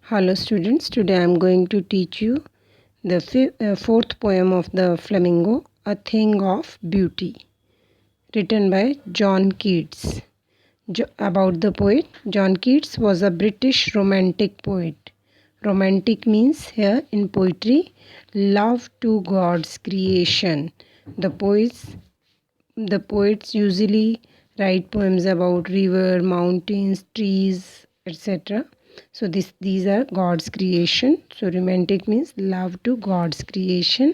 Hello students, today I am going to teach you the fourth poem of the Flamingo, A Thing of Beauty, written by John Keats. About the poet, John Keats was a British romantic poet. Romantic means here in poetry, love to God's creation. The poets usually write poems about river, mountains, trees, etc. So these are God's creation. So romantic means love to God's creation.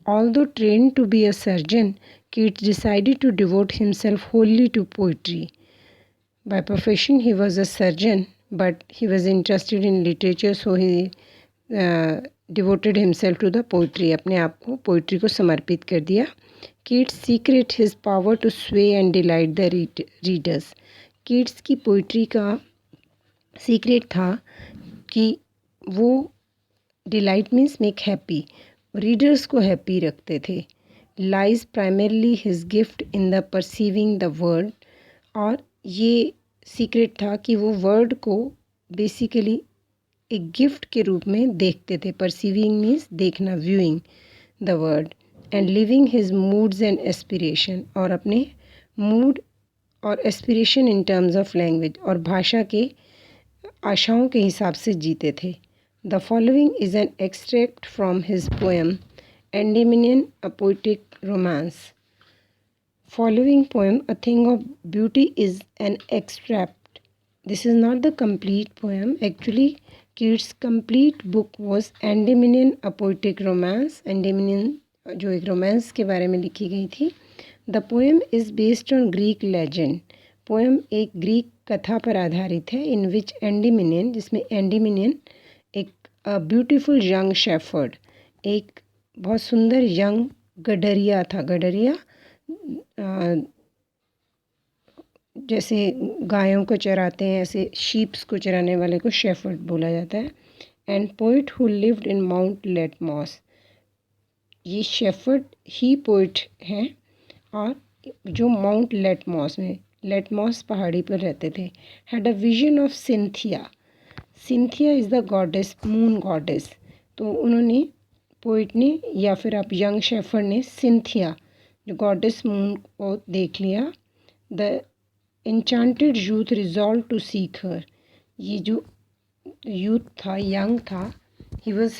Although trained to be a surgeon, Keats decided to devote himself wholly to poetry. By profession, he was a surgeon, but he was interested in literature, so he devoted himself to the poetry. अपने आप को poetry को समर्पित कर दिया. Keats secret his power to sway and delight the readers. Keats की poetry का secret था कि वो delight means make happy, readers को हैप्पी रखते थे. Lies primarily his gift in the perceiving the word, और ये सीक्रेट था कि वो वर्ड को बेसिकली एक गिफ्ट के रूप में देखते थे. परसीविंग मीन्स देखना, viewing the word, and living his moods and aspiration, और अपने मूड और aspiration in terms of language, और भाषा के आशाओं के हिसाब से जीते थे. The following is an extract from his poem Endymion, a poetic romance. Following poem, A Thing of Beauty, is an extract. This is not the complete poem. Actually, Keats' complete book was Endymion, a poetic romance. Endymion जो एक romance के बारे में लिखी गई थी. The poem is based on Greek legend. Poem एक Greek कथा पर आधारित है. In which Endymion, जिसमें Endymion एक ब्यूटीफुल यंग शेफर्ड, एक बहुत सुंदर यंग गडरिया था. गडरिया जैसे गायों को चराते हैं, ऐसे शीप्स को चराने वाले को शेफर्ड बोला जाता है. And poet who lived in Mount Latmos, ये शेफर्ड ही पोइट हैं और जो माउंट लेटमॉस में, लेटमॉस पहाड़ी पर रहते थे. Had a vision of Cynthia. Cynthia is the goddess, moon goddess. तो उन्होंने, पोइट ने या फिर आप यंग शेफर्ड ने, सिंथिया जो गॉडेस मून को देख लिया. The enchanted youth resolve to seek her. ये जो यूथ था, यंग था, he was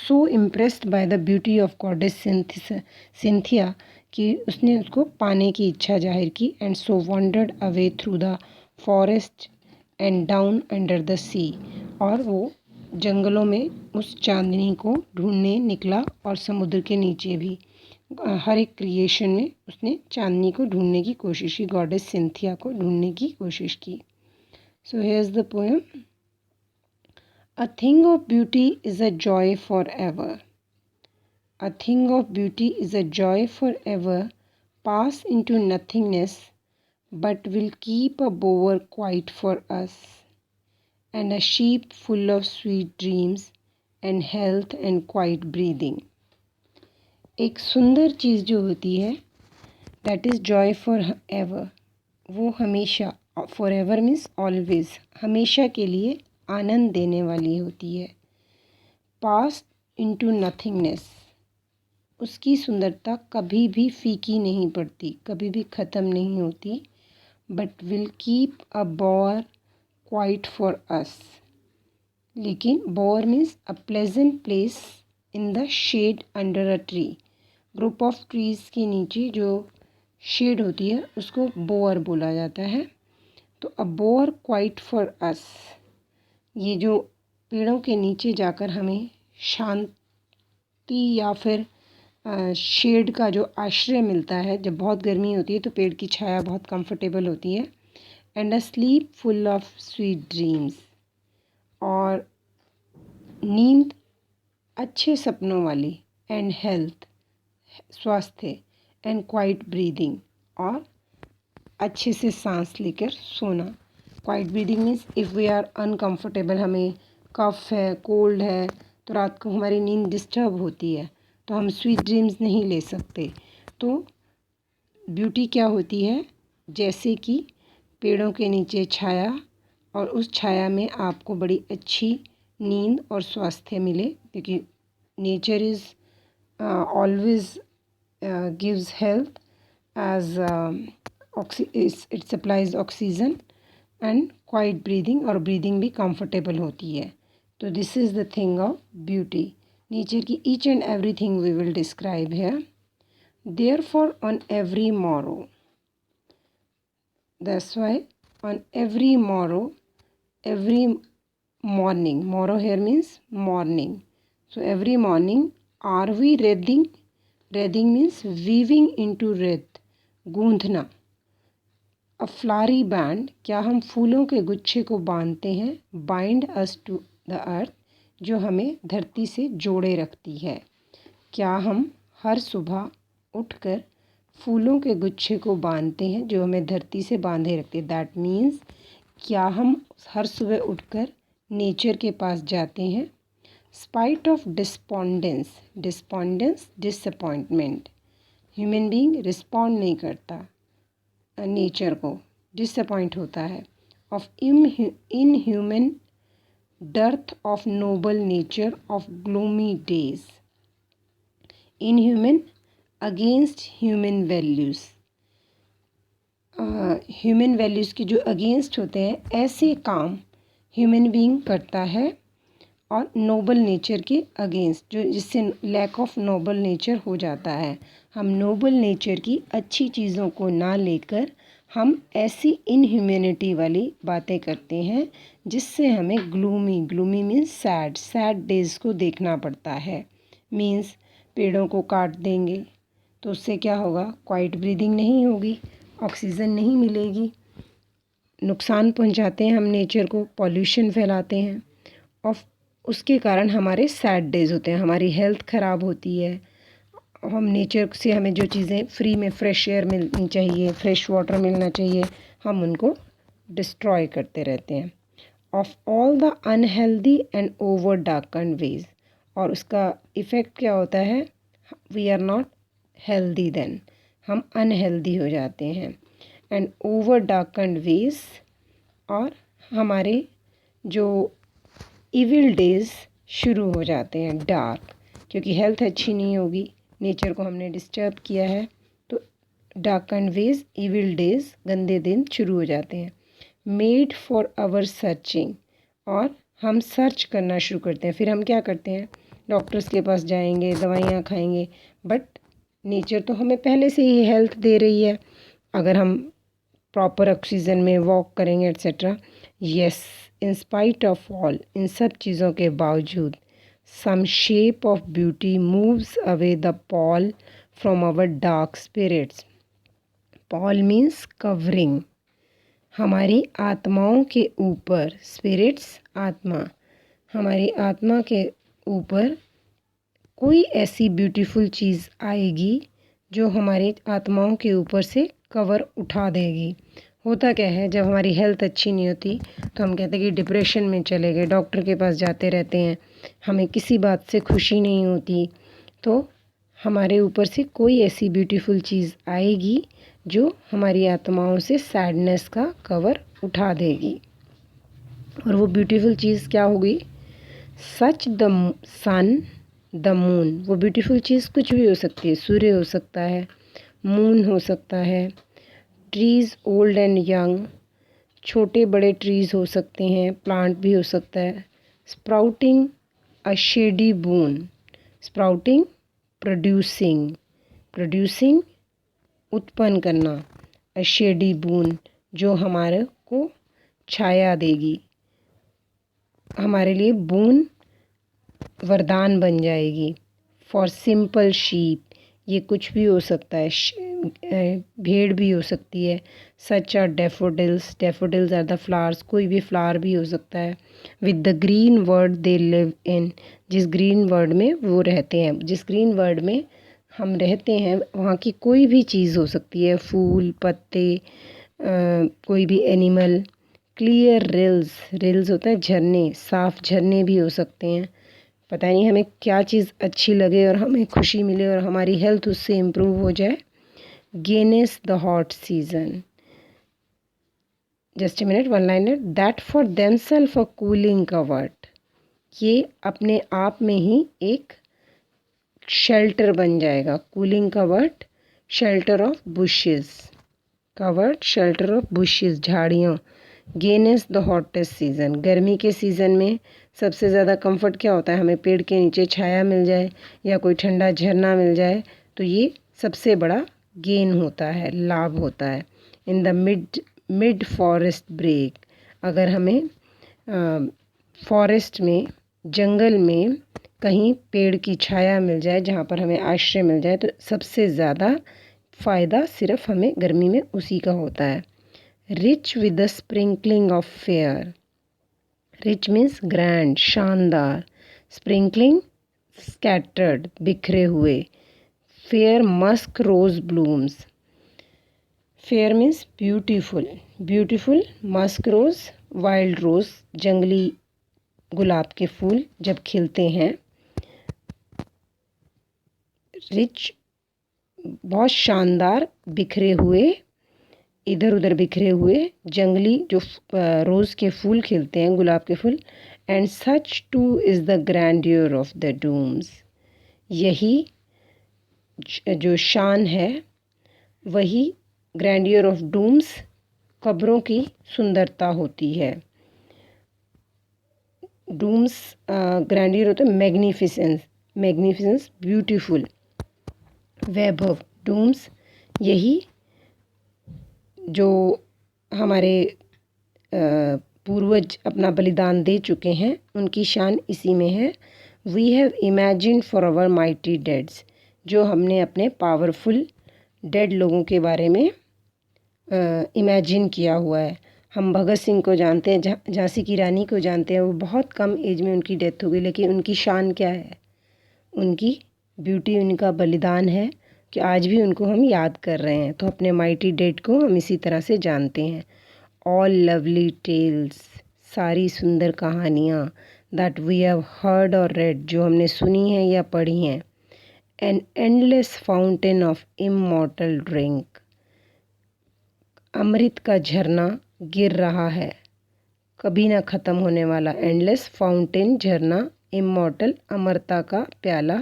so impressed by the beauty of goddess Cynthia कि उसने उसको पाने की इच्छा जाहिर की. And so wandered away through the forest and down under the सी. और वो जंगलों में उस चांदनी को ढूंढने निकला, और समुद्र के नीचे भी हर एक क्रिएशन में उसने चांदनी को ढूंढने की कोशिश की, गॉडेस सिंथिया को ढूंढने की कोशिश की. So here is the poem. A thing of beauty is a joy for ever. A thing of beauty is a joy for ever, pass into nothingness, but will keep a बोवर quite for us, and a sheep full of sweet dreams and health and quiet breathing. एक सुंदर चीज़ जो होती है, that is Joy for ever. वो हमेशा, for ever means always, हमेशा के लिए आनंद देने वाली होती है. पास इनटू नथिंगनेस, उसकी सुंदरता कभी भी फीकी नहीं पड़ती, कभी भी ख़त्म नहीं होती. But will keep a bower quiet for us. लेकिन bower means a pleasant place in the shade under a tree. Group of trees के नीचे जो शेड होती है उसको बोअर बोला जाता है. तो अ बोअर क्वाइट फॉर अस, ये जो पेड़ों के नीचे जाकर हमें शांति या फिर शेड का जो आश्रय मिलता है. जब बहुत गर्मी होती है तो पेड़ की छाया बहुत कंफर्टेबल होती है. And a sleep full of sweet dreams, और नींद अच्छे सपनों वाली. एंड हेल्थ, स्वास्थ्य. एंड क्वाइट ब्रीदिंग, और अच्छे से सांस लेकर सोना. Quiet breathing means if we are uncomfortable, हमें कफ है, कोल्ड है, तो रात को हमारी नींद डिस्टर्ब होती है, तो हम स्वीट ड्रीम्स नहीं ले सकते. तो ब्यूटी क्या होती है, जैसे कि पेड़ों के नीचे छाया, और उस छाया में आपको बड़ी अच्छी नींद और स्वास्थ्य मिले, क्योंकि nature is always gives health as it supplies oxygen and quiet breathing, और ब्रीदिंग भी कंफर्टेबल होती है. तो this is the thing of beauty. Nature की each and everything we will describe here. Therefore on every morrow, that's why on every morrow, every morning, morrow here means morning, so every morning are we redding means weaving into red, गूंथना. a flowery band, क्या हम फूलों के गुच्छे को बांधते हैं, bind us to the earth, जो हमें धरती से जोड़े रखती है. क्या हम हर सुबह उठकर फूलों के गुच्छे को बांधते हैं जो हमें धरती से बांधे रखते हैं. दैट मीन्स क्या हम हर सुबह उठकर नेचर के पास जाते हैं. Spite of despondence, despondence disappointment, human being respond नहीं करता नेचर को, डिसअपॉइंट होता है. Of in human dearth of noble nature of gloomy days, inhuman against human values, human values के जो अगेंस्ट होते हैं ऐसे काम ह्यूमन बीइंग करता है, और नोबल नेचर के अगेंस्ट, जो जिससे लैक ऑफ नोबल नेचर हो जाता है. हम नोबल नेचर की अच्छी चीज़ों को ना लेकर हम ऐसी इनह्यूमैनिटी वाली बातें करते हैं जिससे हमें ग्लूमी मीन्स सैड डेज़ को देखना पड़ता है. मीन्स पेड़ों को काट देंगे तो उससे क्या होगा, क्वाइट ब्रीदिंग नहीं होगी, ऑक्सीजन नहीं मिलेगी, नुकसान पहुंचाते हैं हम नेचर को, पॉल्यूशन फैलाते हैं, और उसके कारण हमारे सैड डेज़ होते हैं, हमारी हेल्थ ख़राब होती है. हम नेचर से हमें जो चीज़ें फ्री में फ्रेश एयर मिलनी चाहिए, फ्रेश वाटर मिलना चाहिए, हम उनको डिस्ट्रॉय करते रहते हैं. Of all the unhealthy and over darkened ways, और उसका इफ़ेक्ट क्या होता है, we are not healthy then, हम अनहेल्दी हो जाते हैं. एंड ओवर डार्कन्ड वेज, और हमारे जो इविल डेज़ शुरू हो जाते हैं डार्क, क्योंकि हेल्थ अच्छी नहीं होगी, नेचर को हमने डिस्टर्ब किया है, तो डार्कन्ड वेज, इविल डेज़, गंदे दिन शुरू हो जाते हैं. मेड फॉर आवर सर्चिंग, और हम सर्च करना शुरू करते हैं. फिर हम क्या करते हैं, डॉक्टर्स के पास जाएंगे, दवाइयाँ खाएंगे, बट नेचर तो हमें पहले से ही हेल्थ दे रही है अगर हम प्रॉपर ऑक्सीजन में वॉक करेंगे etcetera. Yes, in spite of all, इन सब चीज़ों के बावजूद, some shape of beauty moves away the pall from our dark spirits. Pall means covering, हमारी आत्माओं के ऊपर, स्पिरिट्स आत्मा, हमारी आत्मा के ऊपर कोई ऐसी ब्यूटीफुल चीज़ आएगी जो हमारी आत्माओं के ऊपर से कवर उठा देगी. होता क्या है, जब हमारी हेल्थ अच्छी नहीं होती तो हम कहते हैं कि डिप्रेशन में चले गए, डॉक्टर के पास जाते रहते हैं, हमें किसी बात से खुशी नहीं होती, तो हमारे ऊपर से कोई ऐसी ब्यूटीफुल चीज़ आएगी जो हमारी आत्माओं से सैडनेस का कवर उठा देगी. और वो ब्यूटीफुल चीज़ क्या होगी, such the sun the moon. वो ब्यूटीफुल चीज़ कुछ भी हो सकती है, सूर्य हो सकता है, मून हो सकता है, ट्रीज़ ओल्ड एंड यंग, छोटे बड़े ट्रीज़ हो सकते हैं, प्लांट भी हो सकता है. स्प्राउटिंग अ शेडी बून, स्प्राउटिंग प्रोड्यूसिंग उत्पन्न करना, अ शेडी बून जो हमारे को छाया देगी, हमारे लिए बून वरदान बन जाएगी. फॉर सिंपल शीप, ये कुछ भी हो सकता है, भेड़ भी हो सकती है. Such are daffodils, daffodils are the flowers, कोई भी फ्लावर भी हो सकता है. With the green world they live in, जिस ग्रीन वर्ड में वो रहते हैं, जिस ग्रीन वर्ड में हम रहते हैं वहाँ की कोई भी चीज़ हो सकती है, फूल, पत्ते, कोई भी एनिमल. क्लियर रिल्स होता है झरने, साफ झरने भी हो सकते हैं. पता नहीं हमें क्या चीज़ अच्छी लगे और हमें खुशी मिले और हमारी हेल्थ उससे इम्प्रूव हो जाए. Gainst the hot season, just a minute, one liner, that for themselves a cooling covert, ये अपने आप में ही एक शेल्टर बन जाएगा। Cooling covered shelter of bushes, covered shelter of bushes, झाड़ियों। Gain is the hottest season, गर्मी के सीज़न में सबसे ज़्यादा कंफर्ट क्या होता है, हमें पेड़ के नीचे छाया मिल जाए या कोई ठंडा झरना मिल जाए, तो ये सबसे बड़ा गेन होता है, लाभ होता है। In the mid forest brake, अगर हमें फॉरेस्ट में, जंगल में कहीं पेड़ की छाया मिल जाए, जहाँ पर हमें आश्रय मिल जाए, तो सबसे ज़्यादा फ़ायदा सिर्फ हमें गर्मी में उसी का होता है। Rich with the sprinkling of fair, rich means grand, शानदार, स्प्रिंकलिंग स्कैटर्ड, बिखरे हुए, fair musk rose blooms, fair means beautiful, beautiful musk rose, wild rose, जंगली गुलाब के फूल जब खिलते हैं। रिच बहुत शानदार, बिखरे हुए, इधर उधर बिखरे हुए जंगली जो रोज़ के फूल खिलते हैं, गुलाब के फूल। And such too is the grandeur of the dooms, यही जो शान है वही ग्रैंड्योर ऑफ डूम्स, कब्रों की सुंदरता होती है। डूम्स ग्रैंड्योर होता है मैग्निफिसेंस, मैग्निफिसेंस ब्यूटीफुल, वैभव। डूम्स यही जो हमारे पूर्वज अपना बलिदान दे चुके हैं, उनकी शान इसी में है। We have imagined for our mighty deads, जो हमने अपने पावरफुल डेड लोगों के बारे में इमेजिन किया हुआ है। हम भगत सिंह को जानते हैं, झांसी की रानी को जानते हैं, वो बहुत कम एज में उनकी डेथ हो गई, लेकिन उनकी शान क्या है, उनकी ब्यूटी, उनका बलिदान है कि आज भी उनको हम याद कर रहे हैं। तो अपने माइटी डेड को हम इसी तरह से जानते हैं। ऑल लवली टेल्स, सारी सुंदर कहानियाँ, that we have heard or read, जो हमने सुनी है या पढ़ी हैं। An endless fountain of immortal drink, अमृत का झरना गिर रहा है, कभी ना ख़त्म होने वाला। एंडलेस फाउंटेन, झरना, इमॉर्टल, अमरता का प्याला,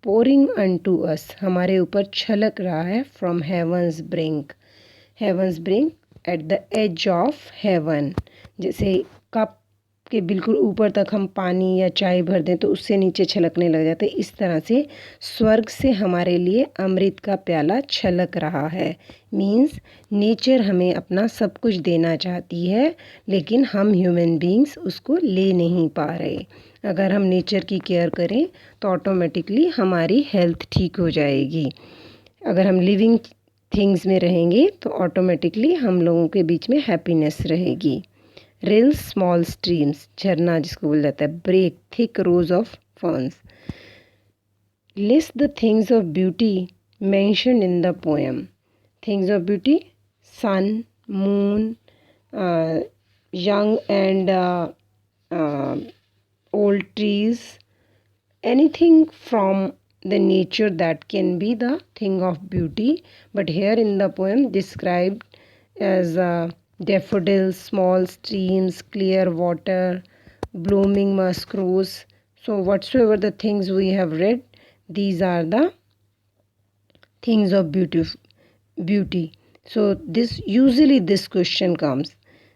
पोरिंग अनटू अस, हमारे ऊपर छलक रहा है। From heaven's brink, heaven's brink at the edge of heaven, जैसे कप के बिल्कुल ऊपर तक हम पानी या चाय भर दें तो उससे नीचे छलकने लग जाते, इस तरह से स्वर्ग से हमारे लिए अमृत का प्याला छलक रहा है। मीन्स नेचर हमें अपना सब कुछ देना चाहती है, लेकिन हम ह्यूमन बीइंग्स उसको ले नहीं पा रहे। अगर हम नेचर की केयर करें तो ऑटोमेटिकली हमारी हेल्थ ठीक हो जाएगी। अगर हम लिविंग थिंग्स में रहेंगे तो ऑटोमेटिकली हम लोगों के बीच में हैप्पीनेस रहेगी। रिल्स स्मॉल स्ट्रीम्स, झरना जिसको बोला जाता है। Brake thick rose of ferns, list the things of beauty mentioned in the poem. Things of beauty, sun, moon, young and old trees, anything from the nature that can be the thing of beauty. But here in the poem described as daffodils, small streams, clear water, blooming musk rose. So whatsoever the things we have read, these are the things of beauty. So usually this question comes: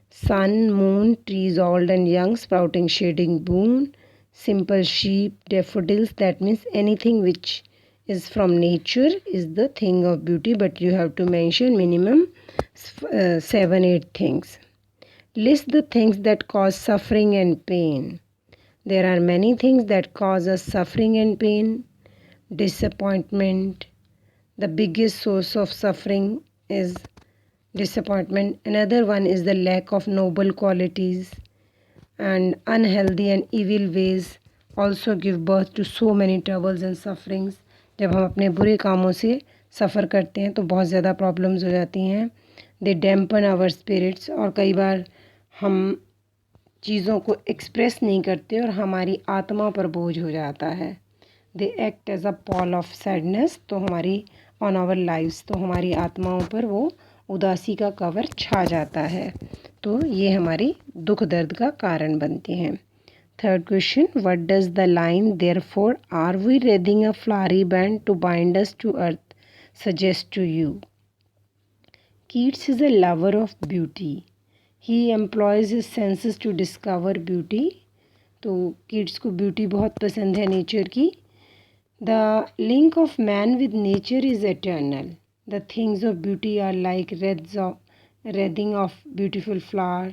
sun, moon, trees old and young, sprouting shading boon, simple sheep, daffodils. That means anything which is from nature is the thing of beauty, but you have to mention minimum 7-8 things. List the things that cause suffering and pain. There are many things that cause us suffering and pain. Disappointment, the biggest source of suffering is disappointment. Another one is the lack of noble qualities, and unhealthy and evil ways also give birth to so many troubles and sufferings. जब हम अपने बुरे कामों से सफ़र करते हैं तो बहुत ज़्यादा प्रॉब्लम्स हो जाती हैं। दे डैम्पन आवर स्पिरिट्स, और कई बार हम चीज़ों को एक्सप्रेस नहीं करते और हमारी आत्मा पर बोझ हो जाता है। They act as a pall of sadness, तो हमारी ऑन आवर लाइव्स, तो हमारी आत्माओं पर वो उदासी का कवर छा जाता है, तो ये हमारी दुख दर्द का कारण बनते हैं। Third question, what does the line "therefore are we wreathing a flowery band to bind us to earth" suggest to you? Keats is a lover of beauty. He employs his senses to discover beauty. तो Keats को beauty बहुत पसंद है nature की. The link of man with nature is eternal. The things of beauty are like wreathing of beautiful flower.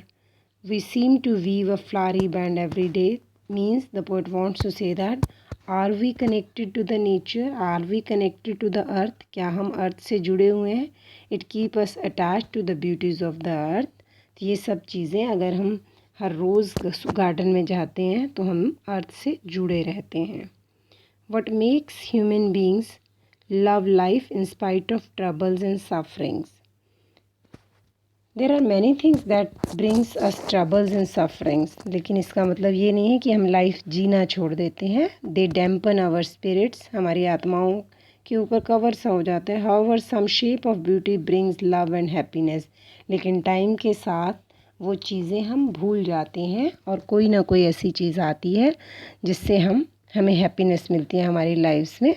We seem to weave a flowery band every day. Means the poet wants to say that are we connected to the nature? Are we connected to the earth? क्या हम अर्थ से जुड़े हुए हैं? It keep us attached to the beauties of the earth. तो ये सब चीज़ें अगर हम हर रोज़ गार्डन में जाते हैं तो हम अर्थ से जुड़े रहते हैं. What makes human beings love life in spite of troubles and sufferings? There are many things that brings us troubles and sufferings. लेकिन इसका मतलब ये नहीं है कि हम लाइफ जीना छोड़ देते हैं. They dampen our spirits. हमारी आत्माओं के ऊपर कवर सा हो जाता है. However, some shape of beauty brings love and happiness. लेकिन टाइम के साथ वो चीज़ें हम भूल जाते हैं और कोई ना कोई ऐसी चीज़ आती है जिससे हमें हैप्पीनेस मिलती है हमारी लाइफ्स में.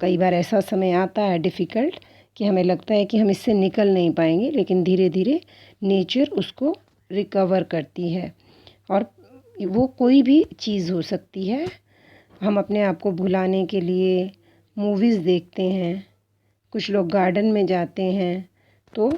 कई बार ऐसा समय आता है डिफ़िकल्ट कि हमें लगता है कि हम इससे निकल नहीं पाएंगे, लेकिन धीरे धीरे नेचर उसको रिकवर करती है. और वो कोई भी चीज़ हो सकती है. हम अपने आप को भुलाने के लिए मूवीज़ देखते हैं, कुछ लोग गार्डन में जाते हैं तो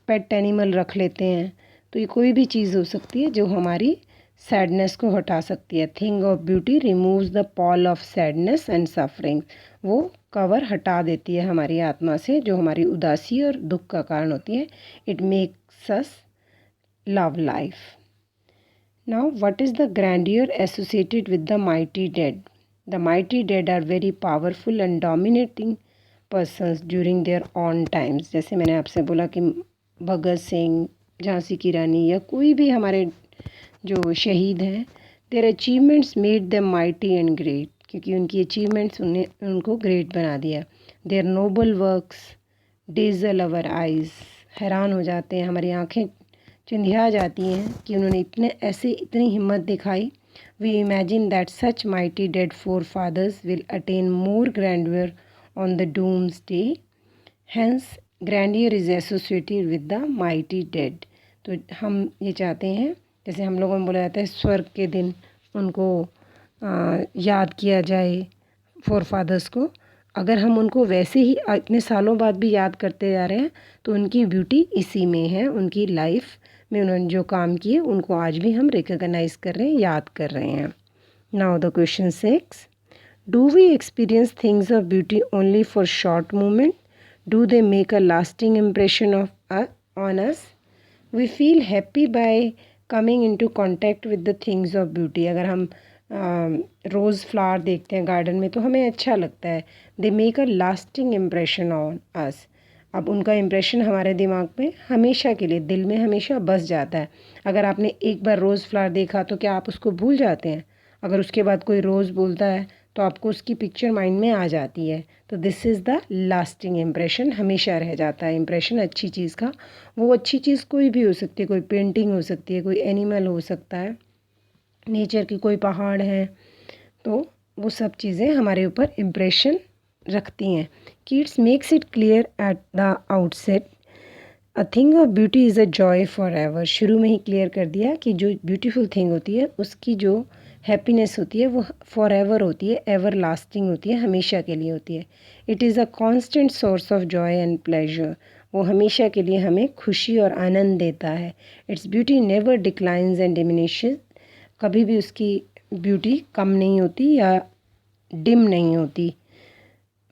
पेट एनिमल रख लेते हैं. तो ये कोई भी चीज़ हो सकती है जो हमारी सैडनेस को हटा सकती है. Thing of beauty removes the Paul of sadness and suffering. वो कवर हटा देती है हमारी आत्मा से जो हमारी उदासी और दुख का कारण होती है. It makes us love life. Now what is the grandeur associated with the mighty dead? The mighty dead are very powerful and dominating persons during their own times. जैसे मैंने आपसे बोला कि भगत सिंह, झांसी की रानी या कोई भी हमारे जो शहीद हैं, their achievements made them mighty and great. क्योंकि उनकी अचीवमेंट्स उनको ग्रेट बना दिया. Their noble works dazzle our eyes. हैरान हो जाते हैं, हमारी आँखें चिंधिया जाती हैं कि उन्होंने इतनी हिम्मत दिखाई. We imagine that such mighty dead forefathers will attain more grandeur on the dooms day. Hence grandeur is associated with the mighty dead. तो हम ये चाहते हैं, जैसे हम लोगों में बोला जाता है स्वर्ग के दिन उनको याद किया जाए, फोर फादर्स को. अगर हम उनको वैसे ही इतने सालों बाद भी याद करते जा रहे हैं तो उनकी ब्यूटी इसी में है. उनकी लाइफ में उन्होंने जो काम किए उनको आज भी हम रिकॉग्नाइज कर रहे हैं, याद कर रहे हैं. Now the question 6, do we experience things of beauty only for short moment? Do they make a lasting impression on us? We feel happy by coming into contact with the things of beauty. अगर हम rose flower देखते हैं garden में तो हमें अच्छा लगता है. They make a lasting impression on us. अब उनका इम्प्रेशन हमारे दिमाग में हमेशा के लिए, दिल में हमेशा बस जाता है. अगर आपने एक बार रोज़ फ्लावर देखा तो क्या आप उसको भूल जाते हैं? अगर उसके बाद कोई रोज़ बोलता है तो आपको उसकी पिक्चर माइंड में आ जाती है. तो this is the lasting impression. हमेशा रह जाता है इम्प्रेशन अच्छी चीज़ का. वो अच्छी चीज़ कोई भी हो सकती है, कोई पेंटिंग हो सकती है, कोई एनिमल हो सकता है, नेचर की कोई पहाड़ है. तो वो सब चीज़ें हमारे ऊपर इम्प्रेशन रखती हैं. Keats makes it clear at the outset a thing of beauty is a joy for ever. शुरू में ही क्लियर कर दिया कि जो ब्यूटीफुल थिंग होती है उसकी जो हैप्पीनेस होती है वो फॉर एवर होती है, एवर लास्टिंग होती है, हमेशा के लिए होती है. It is a constant source of Joy and pleasure. वो हमेशा के लिए हमें खुशी और आनंद देता है. Its beauty never declines and diminishes. कभी भी उसकी ब्यूटी कम नहीं होती या डिम नहीं होती,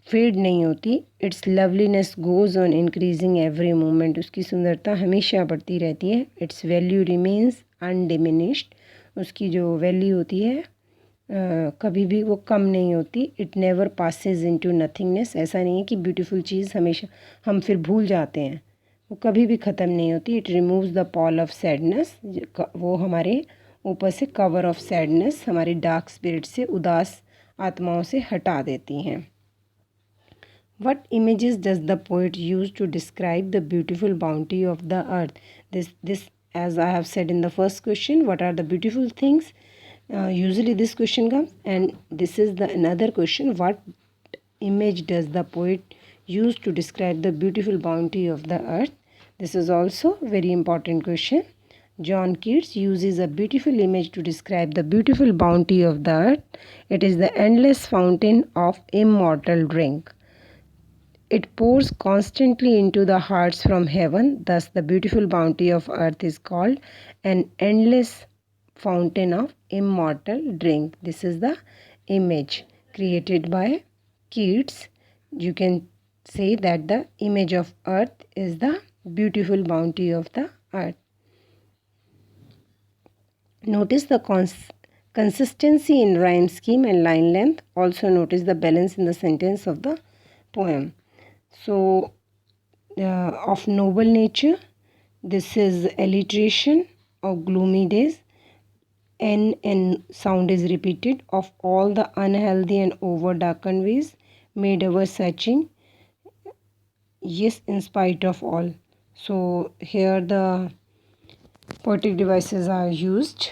फेड नहीं होती. It's loveliness goes on increasing every moment. उसकी सुंदरता हमेशा बढ़ती रहती है. It's value remains undiminished. उसकी जो वैल्यू होती है कभी भी वो कम नहीं होती. It never passes into nothingness. ऐसा नहीं है कि ब्यूटीफुल चीज़ हमेशा हम फिर भूल जाते हैं, वो कभी भी ख़त्म नहीं होती. It removes the Paul of sadness. वो हमारे ऊपर से कवर ऑफ सैडनेस, हमारी डार्क स्पिरिट से, उदास आत्माओं से हटा देती हैं. What images does the poet use to describe the beautiful bounty of the earth? This, as I have said in the first question, what are the beautiful things Usually this question comes, and this is the another question: what image does the poet use to describe the beautiful bounty of the earth? This is also very important question. John Keats uses a beautiful image to describe the beautiful bounty of the earth. It is the endless fountain of immortal drink. It pours constantly into the hearts from heaven. Thus, the beautiful bounty of earth is called an endless fountain of immortal drink. This is the image created by Keats. You can say that the image of earth is the beautiful bounty of the earth. Notice the consistency in rhyme scheme and line length. Also notice the balance in the sentence of the poem. So, of noble nature, this is alliteration of gloomy days. N sound is repeated. Of all the unhealthy and over darkened ways, made our searching, yes, in spite of all. So here the poetic devices are used.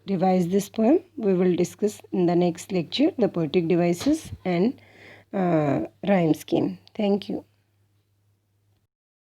Revise this poem. We will discuss in the next lecture the poetic devices and rhyme scheme. Thank you.